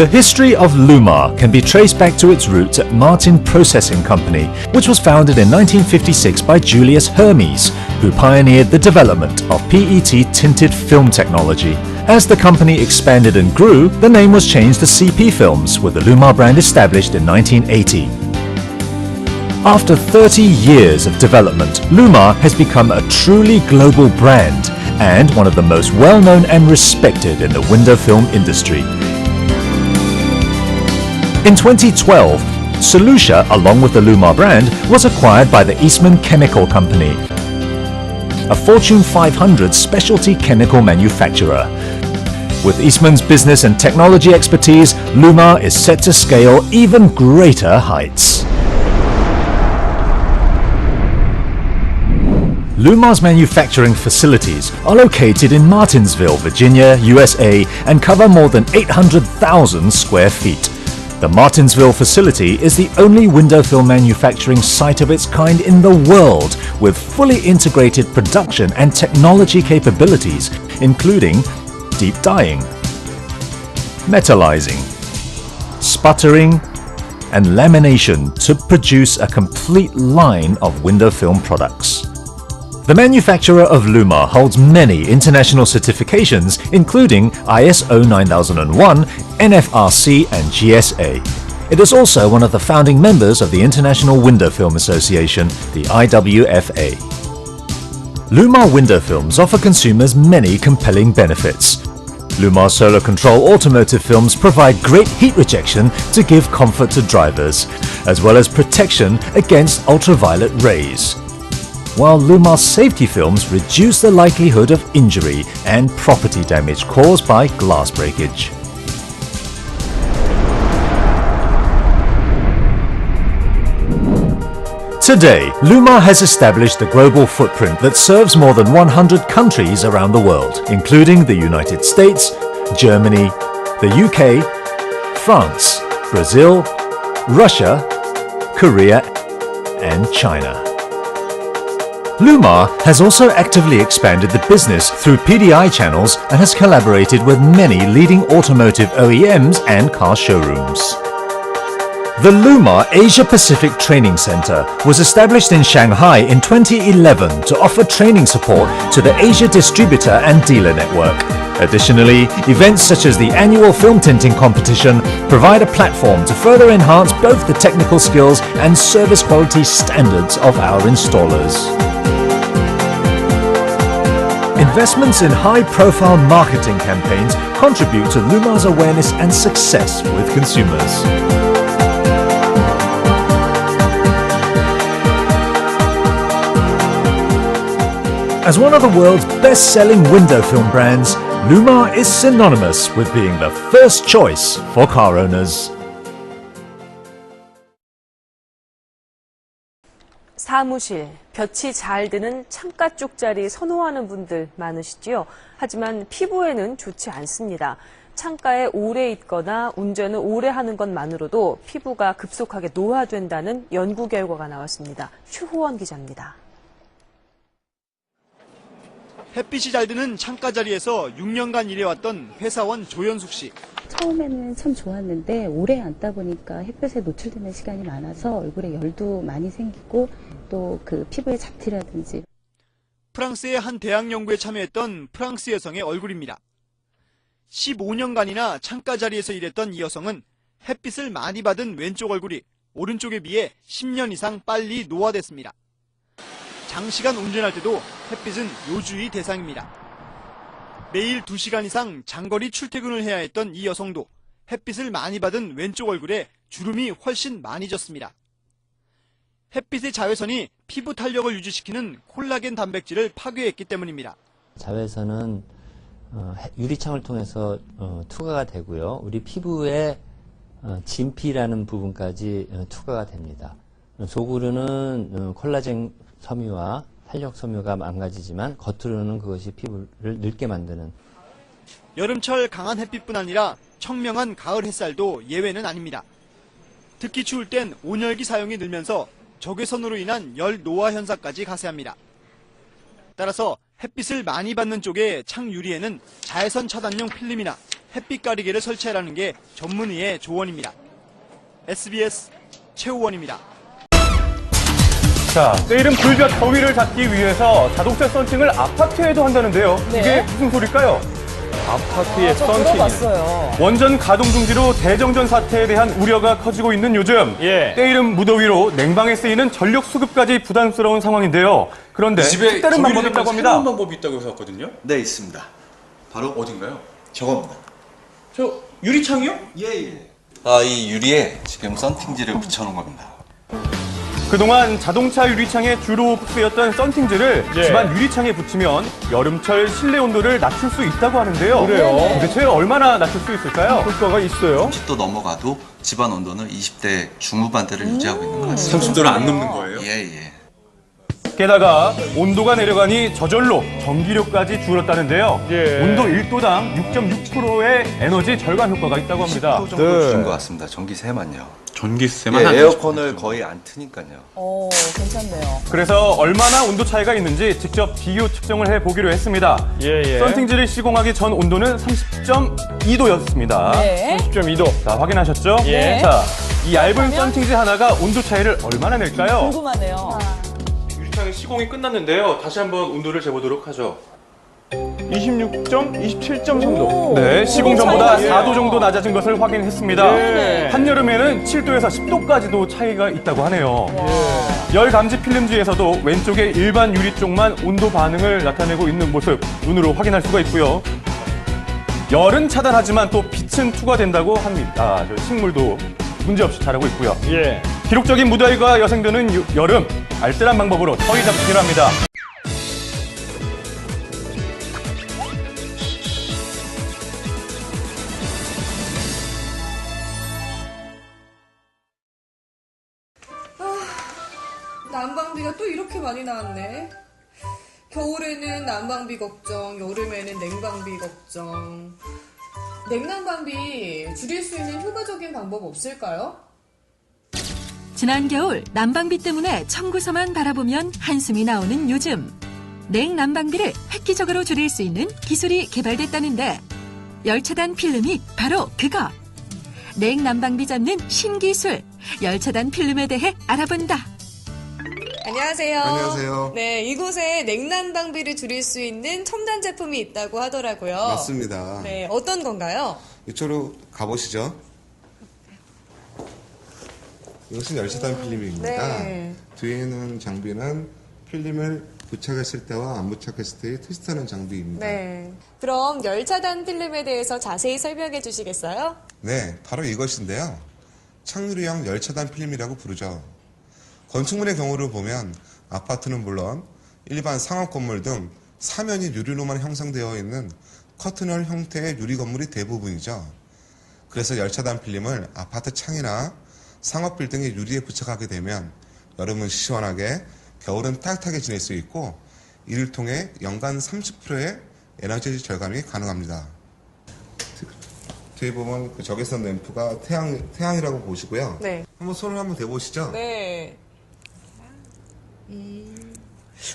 The history of Lumar can be traced back to its roots at Martin Processing Company, which was founded in 1956 by Julius Hermes, who pioneered the development of PET tinted film technology. As the company expanded and grew, the name was changed to CP Films, with the Lumar brand established in 1980. After 30 years of development, Lumar has become a truly global brand and one of the most well-known and respected in the window film industry. In 2012, Solutia, along with the Lumar brand, was acquired by the Eastman Chemical Company, a Fortune 500 specialty chemical manufacturer. With Eastman's business and technology expertise, Lumar is set to scale even greater heights. Lumar's manufacturing facilities are located in Martinsville, Virginia, USA, and cover more than 800,000 square feet. The Martinsville facility is the only window film manufacturing site of its kind in the world, with fully integrated production and technology capabilities, including deep dyeing, metallizing, sputtering, and lamination to produce a complete line of window film products. The manufacturer of Lumar holds many international certifications, including ISO 9001, NFRC, and GSA. It is also one of the founding members of the International Window Film Association, the IWFA. Lumar window films offer consumers many compelling benefits. Lumar Solar Control automotive films provide great heat rejection to give comfort to drivers, as well as protection against ultraviolet rays, while Lumar safety films reduce the likelihood of injury and property damage caused by glass breakage. Today, Lumar has established a global footprint that serves more than 100 countries around the world, including the United States, Germany, the UK, France, Brazil, Russia, Korea, and China. Lumar has also actively expanded the business through PDI channels and has collaborated with many leading automotive OEMs and car showrooms. The Lumar Asia Pacific Training Center was established in Shanghai in 2011 to offer training support to the Asia distributor and dealer network. Additionally, events such as the annual film tinting competition provide a platform to further enhance both the technical skills and service quality standards of our installers. Investments in high-profile marketing campaigns contribute to Lumar's awareness and success with consumers. As one of the world's best-selling window film brands, Lumar is synonymous with being the first choice for car owners. 사무실, 볕이 잘 드는 창가 쪽 자리 선호하는 분들 많으시지요. 하지만 피부에는 좋지 않습니다. 창가에 오래 있거나 운전을 오래 하는 것만으로도 피부가 급속하게 노화된다는 연구 결과가 나왔습니다. 추호원 기자입니다. 햇빛이 잘 드는 창가 자리에서 6년간 일해왔던 회사원 조연숙 씨. 처음에는 참 좋았는데 오래 앉다 보니까 햇볕에 노출되는 시간이 많아서 얼굴에 열도 많이 생기고 또 그 피부의 잡티라든지. 프랑스의 한 대학 연구에 참여했던 프랑스 여성의 얼굴입니다. 15년간이나 창가 자리에서 일했던 이 여성은 햇빛을 많이 받은 왼쪽 얼굴이 오른쪽에 비해 10년 이상 빨리 노화됐습니다. 장시간 운전할 때도 햇빛은 요주의 대상입니다. 매일 2시간 이상 장거리 출퇴근을 해야 했던 이 여성도 햇빛을 많이 받은 왼쪽 얼굴에 주름이 훨씬 많이 졌습니다. 햇빛의 자외선이 피부 탄력을 유지시키는 콜라겐 단백질을 파괴했기 때문입니다. 자외선은 유리창을 통해서 투과가 되고요. 우리 피부의 진피라는 부분까지 투과가 됩니다. 속으로는 콜라겐 섬유와 탄력 섬유가 망가지지만 겉으로는 그것이 피부를 늙게 만드는. 여름철 강한 햇빛뿐 아니라 청명한 가을 햇살도 예외는 아닙니다. 특히 추울 땐 온열기 사용이 늘면서 적외선으로 인한 열 노화 현상까지 가세합니다. 따라서 햇빛을 많이 받는 쪽의 창 유리에는 자외선 차단용 필름이나 햇빛 가리개를 설치하라는 게 전문의의 조언입니다. SBS 최우원입니다. 자, 내일은 불볕 더위를 잡기 위해서 자동차 썬팅을 아파트에도 한다는데요. 네. 이게 무슨 소릴까요? 아파트의 저 썬팅. 들어봤어요. 원전 가동 중지로 대정전 사태에 대한 우려가 커지고 있는 요즘. 때이른 무더위로 냉방에 쓰이는 전력 수급까지 부담스러운 상황인데요. 그런데 집에 색다른 방법이 있다고 합니다. 새로운 방법이 있다고 해서 왔거든요. 네, 있습니다. 바로 어딘가요? 저겁니다. 저 유리창이요? 예. 아, 이 유리에 지금 썬팅지를 붙여놓은 겁니다. 그동안 자동차 유리창에 주로 쓰였던 썬팅지를 집안 유리창에 붙이면 여름철 실내 온도를 낮출 수 있다고 하는데요. 그래요? 도대체 얼마나 낮출 수 있을까요? 효과가 있어요. 30도 넘어가도 집안 온도는 20대 중후반대를 유지하고 있는 것 같습니다. 30도를 안 넘는 거예요? 예. 게다가 온도가 내려가니 저절로 전기료까지 줄었다는데요. 온도 1도당 6.6%의 에너지 절감 효과가 있다고 합니다. 10% 정도 줄인 것 같습니다. 전기세만요. 전기세만 예, 에어컨을 거의 안 트니까요. 괜찮네요. 그래서 얼마나 온도 차이가 있는지 직접 비교 측정을 해보기로 했습니다. 썬팅지를 시공하기 전 온도는 30.2도였습니다. 네. 30.2도. 자, 확인하셨죠? 네. 자, 이 얇은 썬팅지 하나가 온도 차이를 얼마나 낼까요? 궁금하네요. 유리창의 시공이 끝났는데요. 다시 한번 온도를 재보도록 하죠. 27.3도. 네, 시공 전보다 4도 정도 낮아진 것을 확인했습니다. 한여름에는 7도에서 10도까지도 차이가 있다고 하네요. 열 감지 필름지에서도 왼쪽의 일반 유리 쪽만 온도 반응을 나타내고 있는 모습 눈으로 확인할 수가 있고요. 열은 차단하지만 또 빛은 투과된다고 합니다. 저 식물도 문제없이 자라고 있고요. 기록적인 무더위가 여생되는 여름, 알뜰한 방법으로 더위 잡기를 합니다. 난방비가 또 이렇게 많이 나왔네. 겨울에는 난방비 걱정, 여름에는 냉방비 걱정. 냉난방비 줄일 수 있는 효과적인 방법 없을까요? 지난 겨울 난방비 때문에 청구서만 바라보면 한숨이 나오는 요즘. 냉난방비를 획기적으로 줄일 수 있는 기술이 개발됐다는데 열차단 필름이 바로 그거. 냉난방비 잡는 신기술, 열차단 필름에 대해 알아본다. 안녕하세요. 안녕하세요. 네, 이곳에 냉난방비를 줄일 수 있는 첨단 제품이 있다고 하더라고요. 맞습니다. 네, 어떤 건가요? 이쪽으로 가보시죠. 이것은 열차단 필름입니다. 네. 뒤에 있는 장비는 필름을 부착했을 때와 안 부착했을 때의 테스트하는 장비입니다. 네. 그럼 열차단 필름에 대해서 자세히 설명해 주시겠어요? 네, 바로 이것인데요. 창유리형 열차단 필름이라고 부르죠. 건축물의 경우를 보면 아파트는 물론 일반 상업 건물 등 사면이 유리로만 형성되어 있는 커튼홀 형태의 유리 건물이 대부분이죠. 그래서 열차단 필름을 아파트 창이나 상업 빌딩의 유리에 부착하게 되면 여름은 시원하게, 겨울은 따뜻하게 지낼 수 있고 이를 통해 연간 30%의 에너지 절감이 가능합니다. 뒤에 보면 그 적외선 램프가 태양이라고 보시고요. 네. 한번 손을 한번 대보시죠. 네.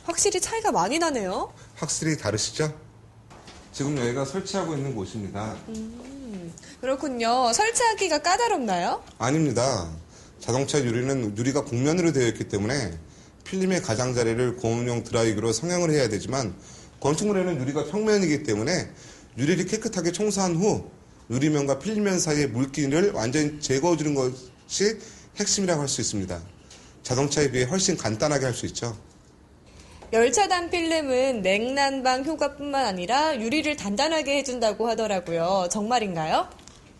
확실히 차이가 많이 나네요. 확실히 다르시죠? 지금 여기가 설치하고 있는 곳입니다. 그렇군요. 설치하기가 까다롭나요? 아닙니다. 자동차 유리는 유리가 곡면으로 되어 있기 때문에 필름의 가장자리를 고온용 드라이기로 성형을 해야 되지만 건축물에는 유리가 평면이기 때문에 유리를 깨끗하게 청소한 후 유리면과 필름면 사이의 물기를 완전히 제거해주는 것이 핵심이라고 할 수 있습니다. 자동차에 비해 훨씬 간단하게 할 수 있죠. 열차단 필름은 냉난방 효과뿐만 아니라 유리를 단단하게 해준다고 하더라고요. 정말인가요?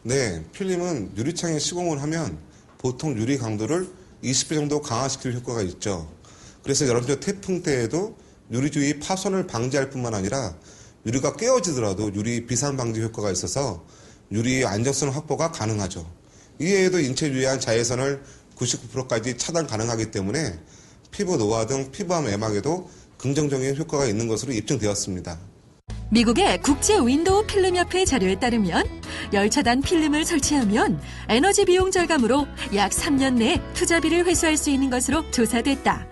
네, 필름은 유리창에 시공을 하면 보통 유리 강도를 20배 정도 강화시킬 효과가 있죠. 그래서 여름철 태풍 때에도 유리 주위 파손을 방지할 뿐만 아니라 유리가 깨어지더라도 유리 비상 방지 효과가 있어서 유리의 안정성 확보가 가능하죠. 이외에도 인체 유해한 자외선을 99%까지 차단 가능하기 때문에 피부 노화 등 피부암 예방에도 긍정적인 효과가 있는 것으로 입증되었습니다. 미국의 국제 윈도우 필름협회 자료에 따르면 열차단 필름을 설치하면 에너지 비용 절감으로 약 3년 내에 투자비를 회수할 수 있는 것으로 조사됐다.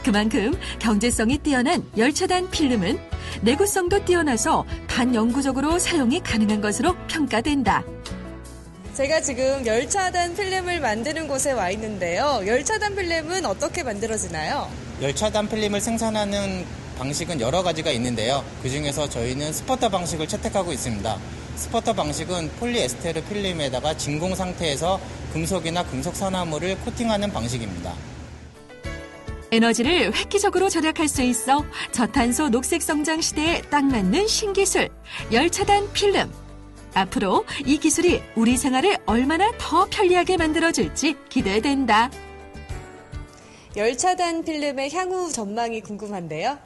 그만큼 경제성이 뛰어난 열차단 필름은 내구성도 뛰어나서 반영구적으로 사용이 가능한 것으로 평가된다. 제가 지금 열차단 필름을 만드는 곳에 와 있는데요. 열차단 필름은 어떻게 만들어지나요? 열차단 필름을 생산하는 방식은 여러 가지가 있는데요. 그중에서 저희는 스퍼터 방식을 채택하고 있습니다. 스퍼터 방식은 폴리에스테르 필름에다가 진공 상태에서 금속이나 금속 산화물을 코팅하는 방식입니다. 에너지를 획기적으로 절약할 수 있어 저탄소 녹색 성장 시대에 딱 맞는 신기술, 열차단 필름. 앞으로 이 기술이 우리 생활을 얼마나 더 편리하게 만들어줄지 기대된다. 열차단 필름의 향후 전망이 궁금한데요.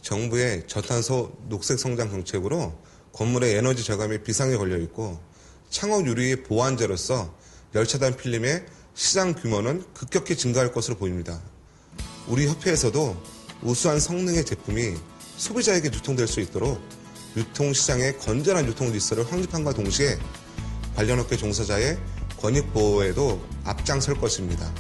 정부의 저탄소 녹색 성장 정책으로 건물의 에너지 절감이 비상에 걸려 있고 창호 유리의 보완제로서 열차단 필름의 시장 규모는 급격히 증가할 것으로 보입니다. 우리 협회에서도 우수한 성능의 제품이 소비자에게 유통될 수 있도록 유통시장의 건전한 유통 질서를 확립함과 동시에 관련 업계 종사자의 권익 보호에도 앞장설 것입니다.